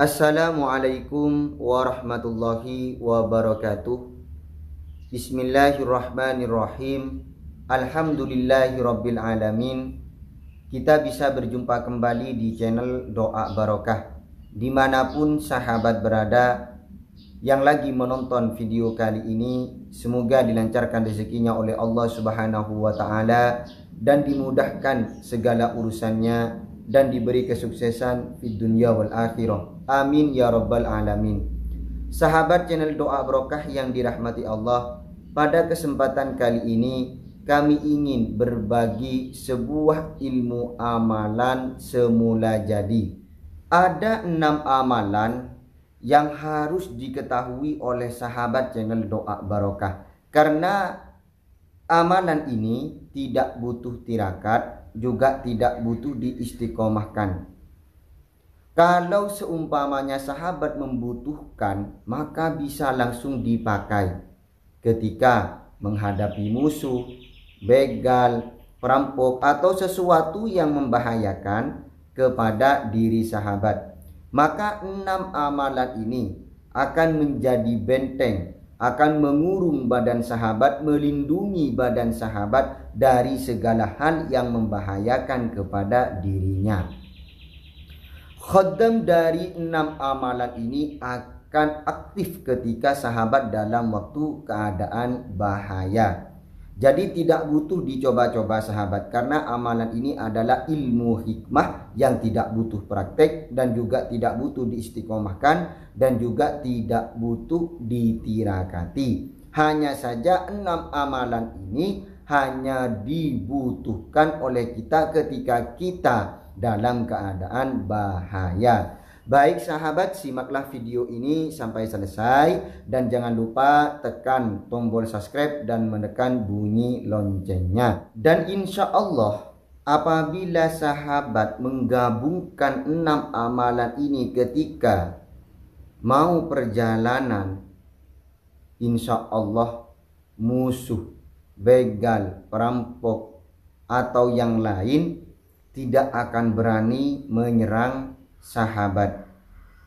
Assalamualaikum warahmatullahi wabarakatuh. Bismillahirrahmanirrahim. Alhamdulillahirabbil alamin. Kita bisa berjumpa kembali di channel Doa Barokah. Dimanapun sahabat berada yang lagi menonton video kali ini, semoga dilancarkan rezekinya oleh Allah Subhanahu wa Ta'ala dan dimudahkan segala urusannya dan diberi kesuksesan di dunia wal akhirah. Amin ya rabbal alamin. Sahabat channel Doa Barokah yang dirahmati Allah, pada kesempatan kali ini kami ingin berbagi sebuah ilmu amalan semula jadi. Ada 6 amalan yang harus diketahui oleh sahabat channel Doa Barokah, karena amalan ini tidak butuh tirakat, juga tidak butuh diistiqomahkan. Kalau seumpamanya sahabat membutuhkan, maka bisa langsung dipakai ketika menghadapi musuh, begal, perampok, atau sesuatu yang membahayakan kepada diri sahabat. Maka 6 amalan ini akan menjadi benteng, akan mengurung badan sahabat, melindungi badan sahabat dari segala hal yang membahayakan kepada dirinya. Khaddam dari 6 amalan ini akan aktif ketika sahabat dalam waktu keadaan bahaya. Jadi tidak butuh dicoba-coba sahabat, karena amalan ini adalah ilmu hikmah yang tidak butuh praktek dan juga tidak butuh diistiqomahkan dan juga tidak butuh ditirakati. Hanya saja 6 amalan ini hanya dibutuhkan oleh kita ketika kita dalam keadaan bahaya. Baik sahabat, simaklah video ini sampai selesai dan jangan lupa tekan tombol subscribe dan menekan bunyi loncengnya. Dan insya Allah apabila sahabat menggabungkan 6 amalan ini ketika mau perjalanan, insya Allah musuh, begal, perampok atau yang lain tidak akan berani menyerang sahabat.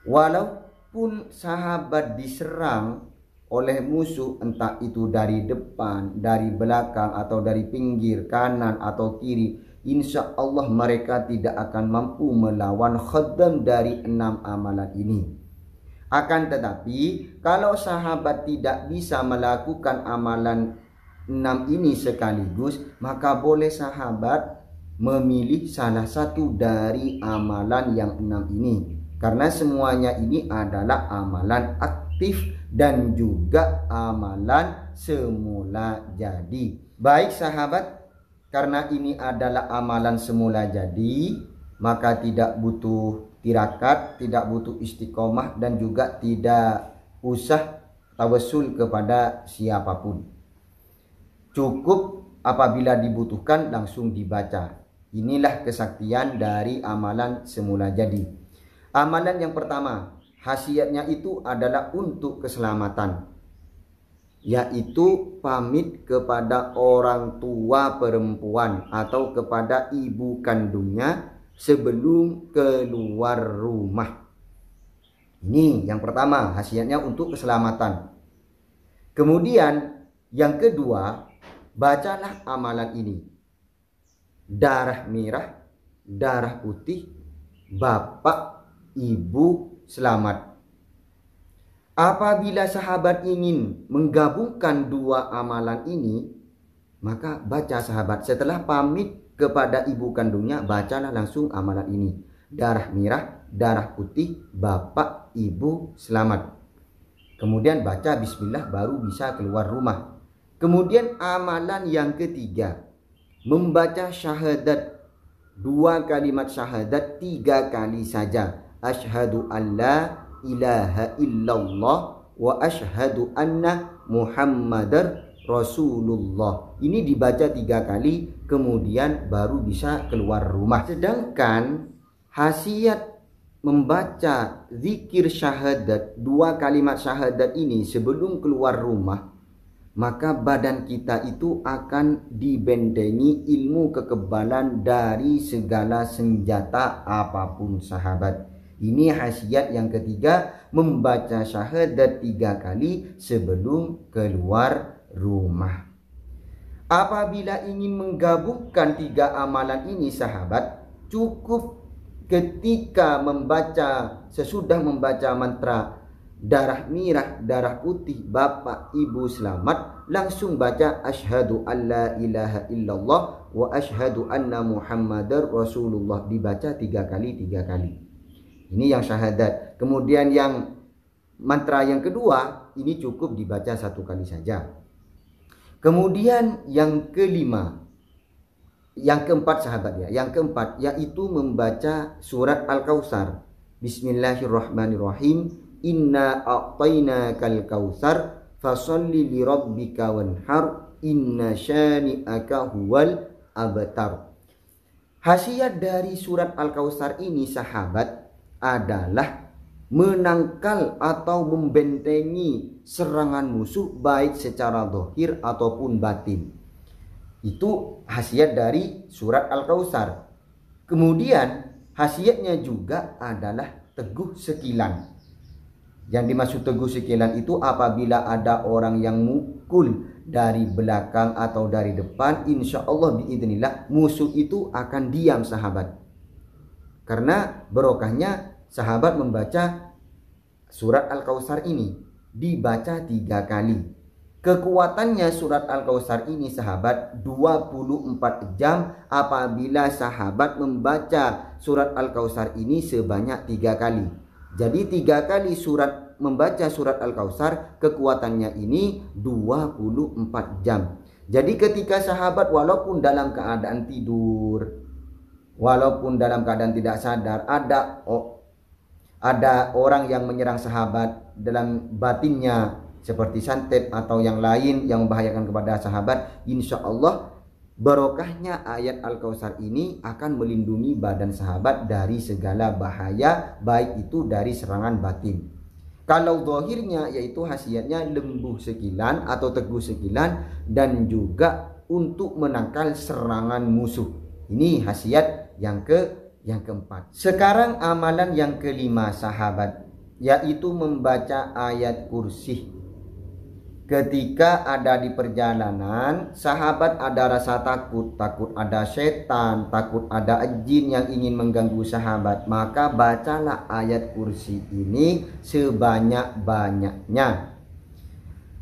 Walaupun sahabat diserang oleh musuh, entah itu dari depan, dari belakang, atau dari pinggir, kanan atau kiri, insya Allah mereka tidak akan mampu melawan khaddam dari 6 amalan ini. Akan tetapi kalau sahabat tidak bisa melakukan amalan 6 ini sekaligus, maka boleh sahabat memilih salah satu dari amalan yang 6 ini, karena semuanya ini adalah amalan aktif dan juga amalan semula jadi. Baik sahabat, karena ini adalah amalan semula jadi, maka tidak butuh tirakat, tidak butuh istiqomah, dan juga tidak usah tawassul kepada siapapun. Cukup apabila dibutuhkan langsung dibaca. Inilah kesaktian dari amalan semula jadi. Amalan yang pertama, khasiatnya itu adalah untuk keselamatan, yaitu pamit kepada orang tua perempuan atau kepada ibu kandungnya sebelum keluar rumah. Ini yang pertama, khasiatnya untuk keselamatan. Kemudian yang kedua, bacalah amalan ini. Darah merah, darah putih, bapak, ibu selamat. Apabila sahabat ingin menggabungkan 2 amalan ini, maka baca sahabat. Setelah pamit kepada ibu kandungnya, bacalah langsung amalan ini. Darah merah, darah putih, bapak, ibu selamat. Kemudian baca bismillah baru bisa keluar rumah. Kemudian amalan yang ketiga, membaca syahadat, 2 kalimat syahadat 3 kali saja. Asyhadu an la ilaha illallah wa asyhadu anna muhammadar rasulullah. Ini dibaca 3 kali, kemudian baru bisa keluar rumah. Sedangkan khasiat membaca zikir syahadat, 2 kalimat syahadat ini sebelum keluar rumah, maka badan kita itu akan dibentengi ilmu kekebalan dari segala senjata apapun sahabat. Ini khasiat yang ketiga, membaca syahadat 3 kali sebelum keluar rumah. Apabila ingin menggabungkan 3 amalan ini sahabat, cukup ketika sesudah membaca mantra darah merah, darah putih, bapak, ibu selamat, langsung baca asyhadu alla ilaha illallah wa asyhadu anna muhammadar rasulullah, dibaca 3 kali. Ini yang syahadat. Kemudian yang mantra yang kedua ini cukup dibaca 1 kali saja. Kemudian yang keempat sahabat ya, yang keempat yaitu membaca surat Al-Kautsar. Bismillahirrahmanirrahim. Inna a'tainakal kautsar fasholli lirabbika wanhar inna syani'aka huwal abtar. Khasiat dari surat Al-Kautsar ini sahabat adalah menangkal atau membentengi serangan musuh baik secara zahir ataupun batin. Itu khasiat dari surat Al-Kautsar. Kemudian khasiatnya juga adalah teguh sekilan. Yang dimaksud teguh sekilan itu apabila ada orang yang mukul dari belakang atau dari depan, insya Allah biidznillah musuh itu akan diam sahabat. Karena barokahnya sahabat membaca surat Al-Kautsar ini, dibaca 3 kali. Kekuatannya surat Al-Kautsar ini sahabat 24 jam apabila sahabat membaca surat Al-Kautsar ini sebanyak 3 kali. Jadi 3 kali membaca surat Al-Kautsar kekuatannya ini 24 jam. Jadi ketika sahabat walaupun dalam keadaan tidur, walaupun dalam keadaan tidak sadar, ada orang yang menyerang sahabat dalam batinnya seperti santet atau yang lain yang membahayakan kepada sahabat, insya Allah barokahnya ayat Al-Kautsar ini akan melindungi badan sahabat dari segala bahaya, baik itu dari serangan batin. Kalau zahirnya yaitu khasiatnya lembuh sekilan atau teguh sekilan dan juga untuk menangkal serangan musuh. Ini khasiat yang keempat. Sekarang amalan yang kelima sahabat, yaitu membaca ayat kursi. Ketika ada di perjalanan, sahabat ada rasa takut ada setan, takut ada jin yang ingin mengganggu sahabat, maka bacalah ayat kursi ini sebanyak-banyaknya.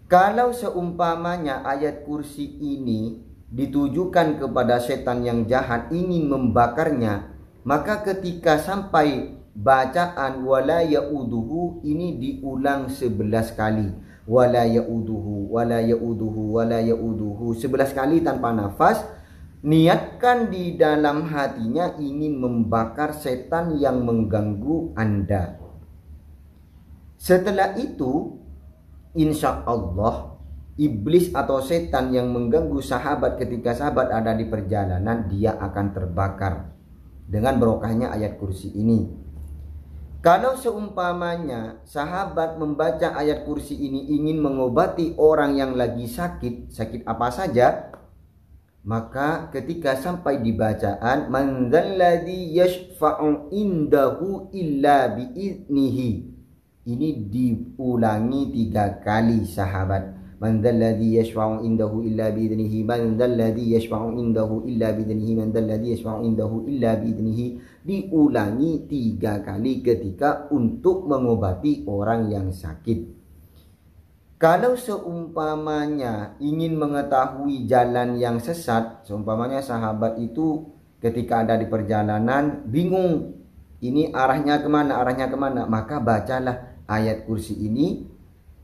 Kalau seumpamanya ayat kursi ini ditujukan kepada setan yang jahat ingin membakarnya, maka ketika sampai bacaan wala ya'uduhu ini diulang 11 kali. Wala ya'uduhu, wala ya'uduhu, wala ya'uduhu 11 kali tanpa nafas. Niatkan di dalam hatinya ingin membakar setan yang mengganggu Anda. Setelah itu, insya Allah iblis atau setan yang mengganggu sahabat ketika sahabat ada di perjalanan, dia akan terbakar dengan barokahnya ayat kursi ini. Kalau seumpamanya sahabat membaca ayat kursi ini ingin mengobati orang yang lagi sakit apa saja, maka ketika sampai di bacaan man dzalladzi yashfa'u indahu illa biiznihi, ini diulangi 3 kali sahabat. Man dzalladzi yashfa'u indahu illa biiznihi, man dzalladzi yashfa'u indahu illa biiznihi, man dzalladzi yashfa'u indahu illa biiznihi, diulangi 3 kali ketika untuk mengobati orang yang sakit. Kalau seumpamanya ingin mengetahui jalan yang sesat, seumpamanya sahabat itu ketika ada di perjalanan bingung ini arahnya kemana, maka bacalah ayat kursi ini.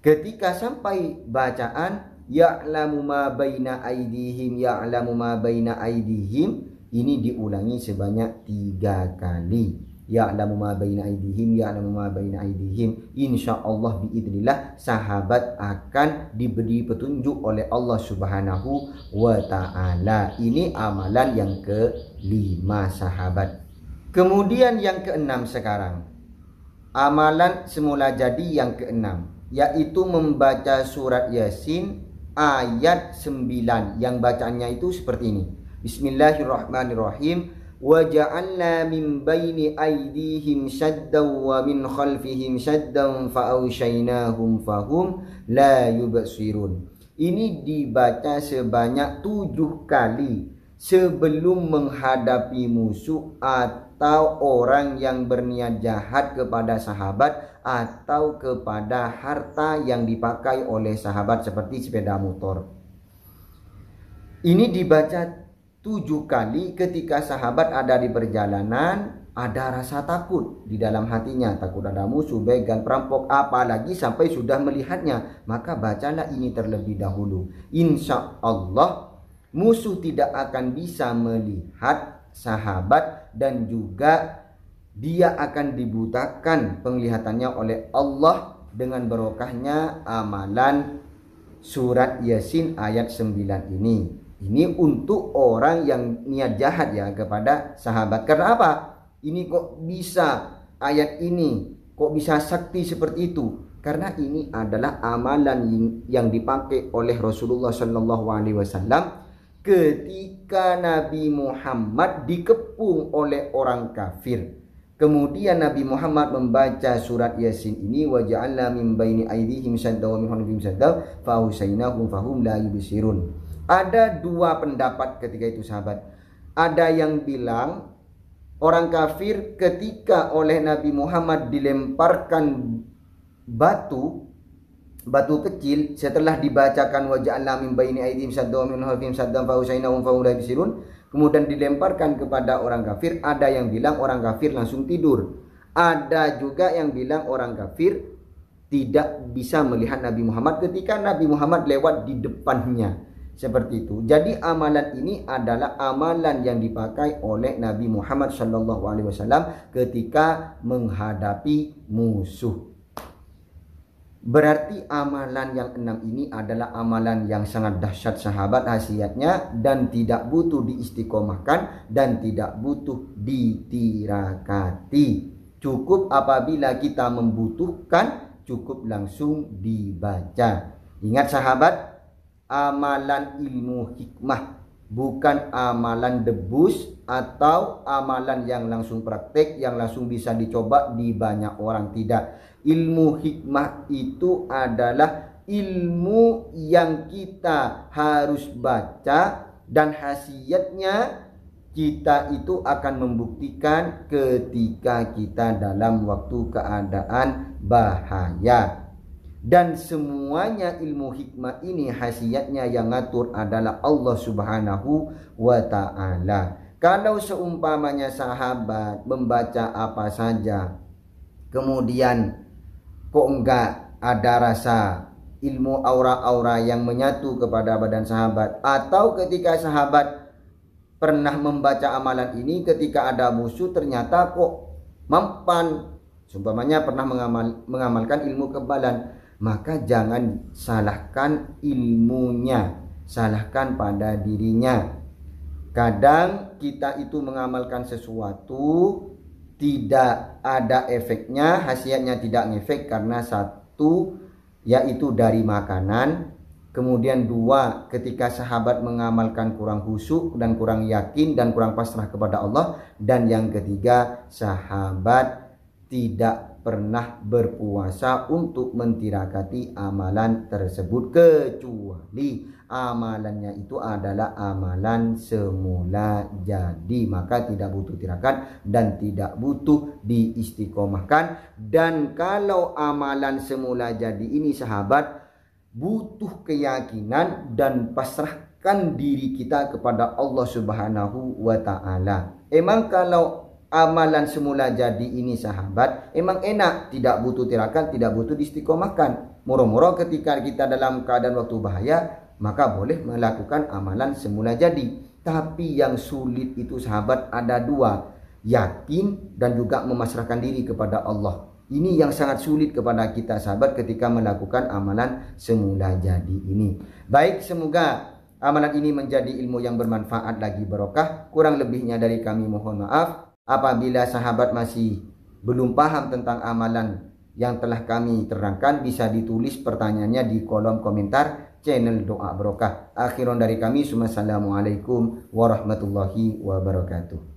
Ketika sampai bacaan ya'lamu ma baina aydihim, ya'lamu ma baina aydihim, ini diulangi sebanyak 3 kali. Ya'lamu ma baina aydihim, ya'lamu ma baina aydihim. Insyaallah biidznillah sahabat akan diberi petunjuk oleh Allah Subhanahu wa taala. Ini amalan yang ke-5 sahabat. Kemudian yang ke-6 sekarang. Amalan semula jadi yang ke-6, yaitu membaca surat Yasin ayat 9 yang bacaannya itu seperti ini. Bismillahirrahmanirrahim. wa ja'alna min baini aydihim saddan wa min khalfihim saddan fa awshaynahum fahum la yubsirun. Ini dibaca sebanyak 7 kali sebelum menghadapi musuh atau orang yang berniat jahat kepada sahabat atau kepada harta yang dipakai oleh sahabat seperti sepeda motor. Ini dibaca 7 kali ketika sahabat ada di perjalanan, ada rasa takut di dalam hatinya, takut ada musuh, begal, perampok, apalagi sampai sudah melihatnya, maka bacalah ini terlebih dahulu. Insya Allah musuh tidak akan bisa melihat sahabat dan juga dia akan dibutakan penglihatannya oleh Allah dengan barokahnya amalan surat Yasin ayat 9 ini. Ini untuk orang yang niat jahat ya kepada sahabat. Karena apa? Ini kok bisa ayat ini kok bisa sakti seperti itu? Karena ini adalah amalan yang dipakai oleh Rasulullah SAW ketika Nabi Muhammad dikepung oleh orang kafir. Kemudian Nabi Muhammad membaca surat Yasin ini, wa ja'alna min baini aydihim sadda wa min khalfihim sadda fa husainahum fahum la yubsirun. Ada 2 pendapat ketika itu sahabat. Ada yang bilang orang kafir ketika oleh Nabi Muhammad dilemparkan batu kecil setelah dibacakan wa ja'alna min baini aydihim sadda wa min khalfihim saddan fa husainahum fahum la yubsirun, kemudian dilemparkan kepada orang kafir. Ada yang bilang orang kafir langsung tidur. Ada juga yang bilang orang kafir tidak bisa melihat Nabi Muhammad ketika Nabi Muhammad lewat di depannya. Seperti itu. Jadi amalan ini adalah amalan yang dipakai oleh Nabi Muhammad SAW ketika menghadapi musuh. Berarti amalan yang 6 ini adalah amalan yang sangat dahsyat sahabat khasiatnya dan tidak butuh diistiqomahkan dan tidak butuh ditirakati. Cukup apabila kita membutuhkan, cukup langsung dibaca. Ingat sahabat, amalan ilmu hikmah, bukan amalan debus atau amalan yang langsung praktek, yang langsung bisa dicoba di banyak orang. Tidak. Ilmu hikmah itu adalah ilmu yang kita harus baca dan khasiatnya kita itu akan membuktikan ketika kita dalam waktu keadaan bahaya. Dan semuanya ilmu hikmah ini khasiatnya yang ngatur adalah Allah Subhanahu wa ta'ala. Kalau seumpamanya sahabat membaca apa saja, kemudian kok enggak ada rasa ilmu aura-aura yang menyatu kepada badan sahabat, atau ketika sahabat pernah membaca amalan ini ketika ada musuh ternyata kok mempan, seumpamanya pernah mengamalkan ilmu kebalan, maka jangan salahkan ilmunya, salahkan pada dirinya. Kadang kita itu mengamalkan sesuatu tidak ada efeknya, khasiatnya tidak ngefek karena 1 yaitu dari makanan, kemudian 2 ketika sahabat mengamalkan kurang khusyuk dan kurang yakin dan kurang pasrah kepada Allah, dan yang ketiga sahabat tidak pernah berpuasa untuk mentirakati amalan tersebut, kecuali amalannya itu adalah amalan semula jadi, maka tidak butuh tirakat dan tidak butuh diistiqomahkan. Dan kalau amalan semula jadi ini sahabat butuh keyakinan dan pasrahkan diri kita kepada Allah Subhanahu wa ta'ala. Emang kalau amalan semula jadi ini sahabat emang enak, tidak butuh tirakat, tidak butuh diistiqomahkan. Moro-moro ketika kita dalam keadaan waktu bahaya, maka boleh melakukan amalan semula jadi. Tapi yang sulit itu sahabat ada 2, yakin dan juga memasrahkan diri kepada Allah. Ini yang sangat sulit kepada kita sahabat ketika melakukan amalan semula jadi ini. Baik, semoga amalan ini menjadi ilmu yang bermanfaat lagi barokah. Kurang lebihnya dari kami mohon maaf. Apabila sahabat masih belum paham tentang amalan yang telah kami terangkan, bisa ditulis pertanyaannya di kolom komentar channel Doa Barokah. Akhiran dari kami, assalamualaikum warahmatullahi wabarakatuh.